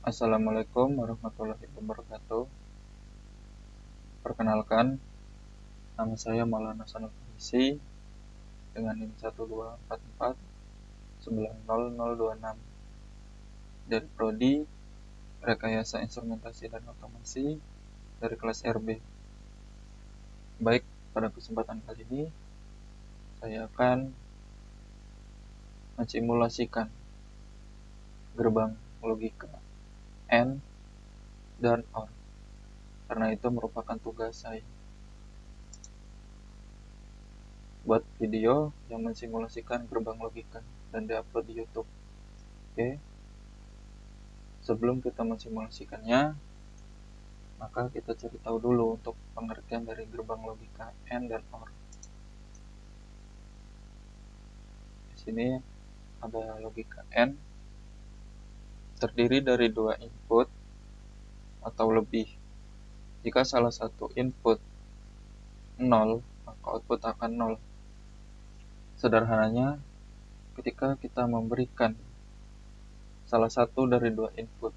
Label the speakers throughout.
Speaker 1: Assalamualaikum warahmatullahi wabarakatuh. Perkenalkan, nama saya Maulana Sanul Farisi dengan NIM 124490026 dari Prodi Rekayasa Instrumentasi dan Otomasi dari kelas RB. Baik, pada kesempatan kali ini saya akan mensimulasikan gerbang logika AND dan OR, karena itu merupakan tugas saya. Buat video yang mensimulasikan gerbang logika dan diupload di YouTube. Oke. Sebelum kita mensimulasikannya, maka kita cari tahu dulu untuk pengertian dari gerbang logika AND dan OR. Di sini ada logika AND terdiri dari dua input atau lebih. Jika salah satu input 0, maka output akan 0. Sederhananya, ketika kita memberikan salah satu dari dua input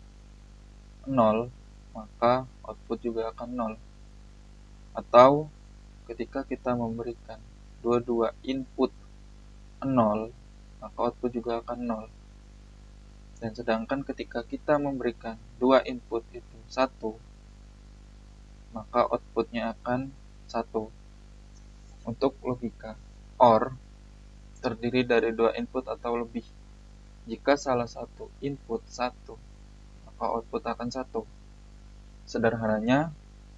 Speaker 1: 0, maka output juga akan 0. Atau ketika kita memberikan dua input 0, maka output juga akan 0. Dan sedangkan ketika kita memberikan dua input itu 1, maka outputnya akan 1. Untuk logika OR terdiri dari dua input atau lebih. Jika salah satu input 1, maka output akan 1. Sederhananya,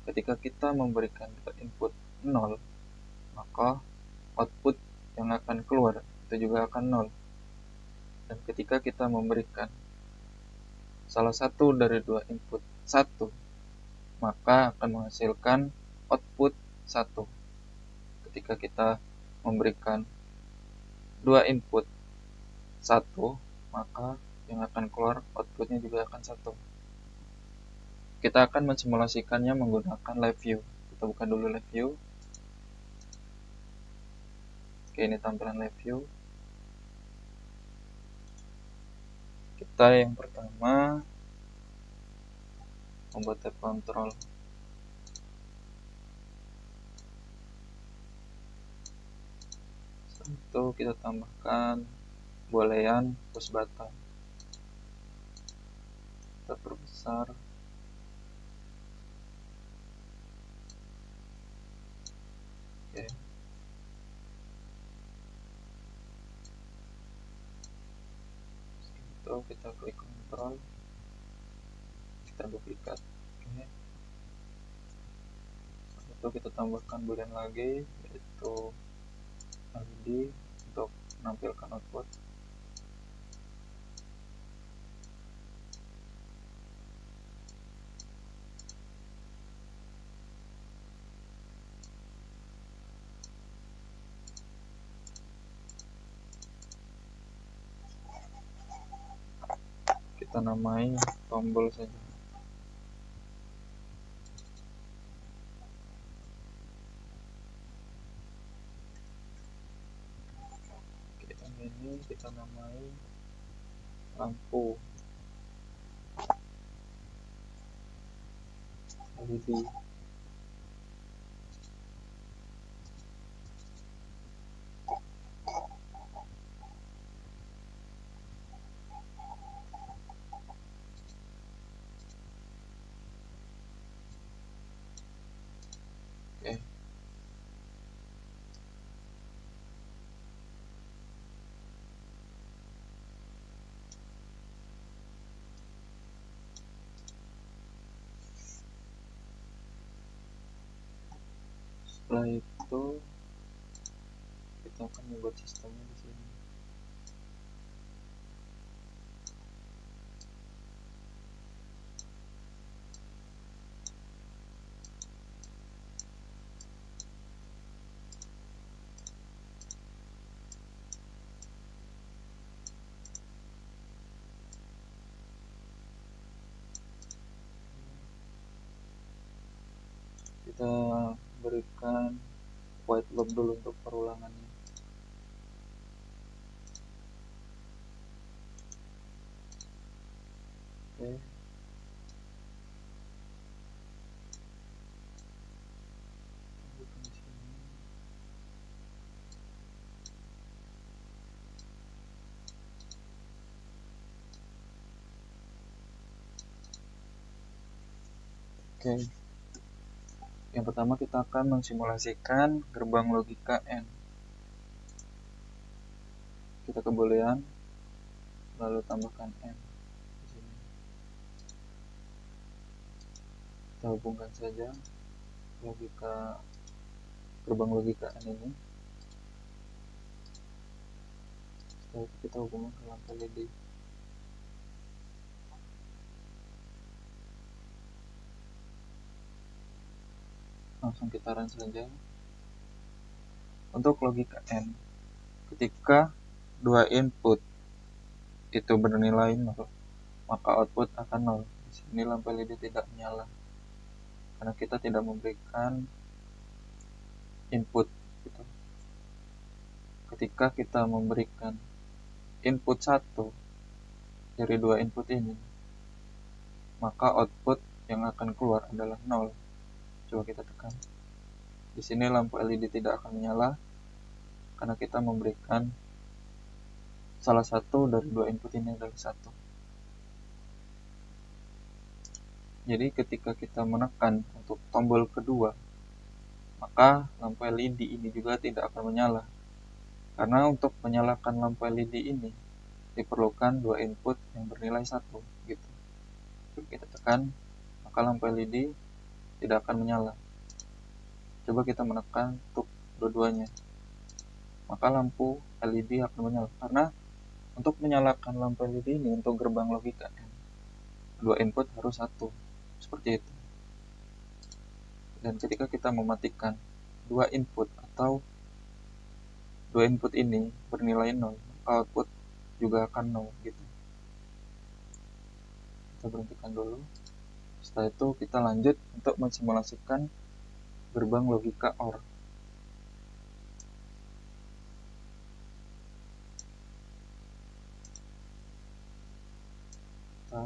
Speaker 1: ketika kita memberikan dua input 0, maka output yang akan keluar itu juga akan 0. Dan ketika kita memberikan salah satu dari dua input 1, maka akan menghasilkan output 1. Ketika kita memberikan dua input 1, maka yang akan keluar outputnya juga akan 1. Kita akan mensimulasikannya menggunakan live view. Kita buka dulu live view. Oke, ini tampilan live view. Kita yang pertama membuat tab control. Setelah itu kita tambahkan boolean push button. Kita perbesar. Oke. Setelah itu kita klik kontrol. Kita duplikat. Oke. Setelah itu kita tambahkan boolean lagi, yaitu LED untuk menampilkan output. Kita namai tombol saja. Oke, yang ini kita namai lampu LED. Oke. Setelah itu kita akan membuat sistemnya di sini. Kita berikan white loop dulu untuk perulangannya. Oke. Oke, yang pertama kita akan mensimulasikan gerbang logika N. Kita ke boolean, lalu tambahkan N di sini. Kita hubungkan saja gerbang logika N ini. Setelah itu kita hubungkan ke lampu LED. Langsung kita run saja. Untuk logika N, ketika dua input itu bernilai 0, maka output akan 0. Di sini lampu LED tidak menyala karena kita tidak memberikan input gitu. Ketika kita memberikan input 1 dari dua input ini, maka output yang akan keluar adalah 0. Coba kita tekan. Di sini lampu LED tidak akan menyala karena kita memberikan salah satu dari dua input ini adalah 1. Jadi ketika kita menekan untuk tombol kedua, maka lampu LED ini juga tidak akan menyala. Karena untuk menyalakan lampu LED ini diperlukan dua input yang bernilai 1 gitu. Coba kita tekan, maka lampu LED tidak akan menyala. Coba kita menekan untuk dua-duanya, maka lampu LED akan menyala. Karena untuk menyalakan lampu LED ini untuk gerbang logika N, dua input harus 1, seperti itu. Dan ketika kita mematikan dua input atau dua input ini bernilai 0, maka output juga akan 0 gitu. Kita berhentikan dulu. Setelah itu kita lanjut untuk mensimulasikan gerbang logika OR. Kita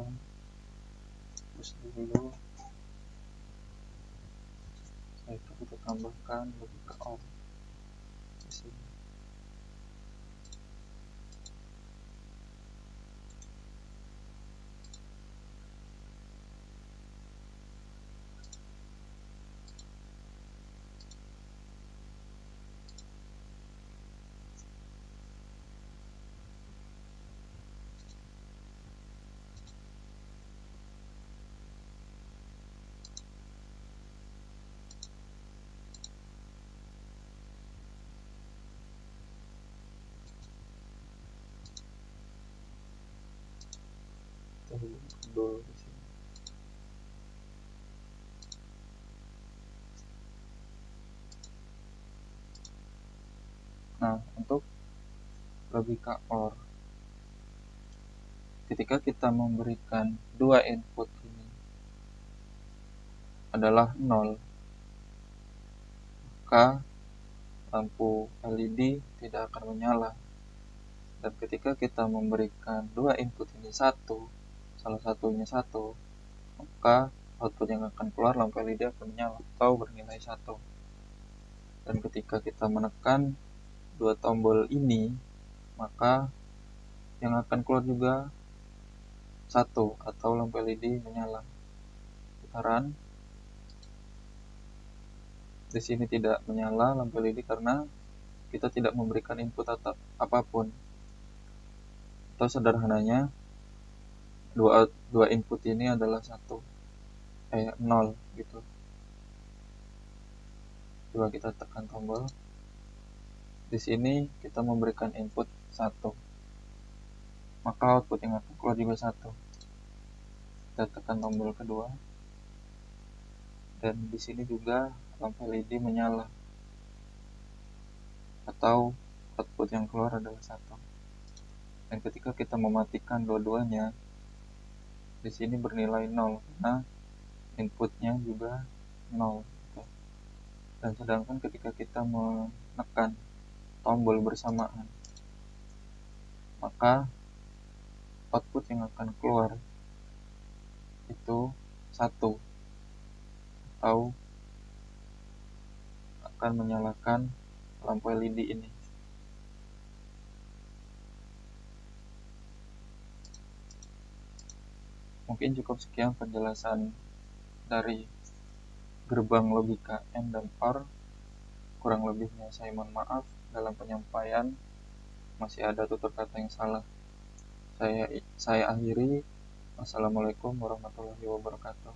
Speaker 1: terus dulu. Setelah itu kita tambahkan logika OR di sini. Kita hubungkan dulu di sini. Nah, untuk logika OR, ketika kita memberikan dua input ini adalah 0, maka lampu LED tidak akan menyala. Dan ketika kita memberikan dua input ini 1, salah satunya 1, maka output yang akan keluar lampu LED akan menyala atau bernilai 1. Dan ketika kita menekan dua tombol ini, maka yang akan keluar juga 1 atau lampu LED menyala. Kita run. Di sini tidak menyala lampu LED karena kita tidak memberikan input apapun. Atau sederhananya, dua input ini adalah 0 gitu. Coba kita tekan tombol. Di sini kita memberikan input 1, maka output yang akan keluar juga 1. Kita tekan tombol kedua, dan di sini juga lampu LED menyala atau output yang keluar adalah 1. Dan ketika kita mematikan dua-duanya, di sini bernilai 0 karena inputnya juga 0 gitu. Dan sedangkan ketika kita menekan tombol bersamaan, maka output yang akan keluar itu 1 atau akan menyalakan lampu LED ini. Mungkin cukup sekian penjelasan dari gerbang logika N dan OR. Kurang lebihnya saya mohon maaf, dalam penyampaian masih ada tutur kata yang salah. Saya akhiri. Wassalamualaikum warahmatullahi wabarakatuh.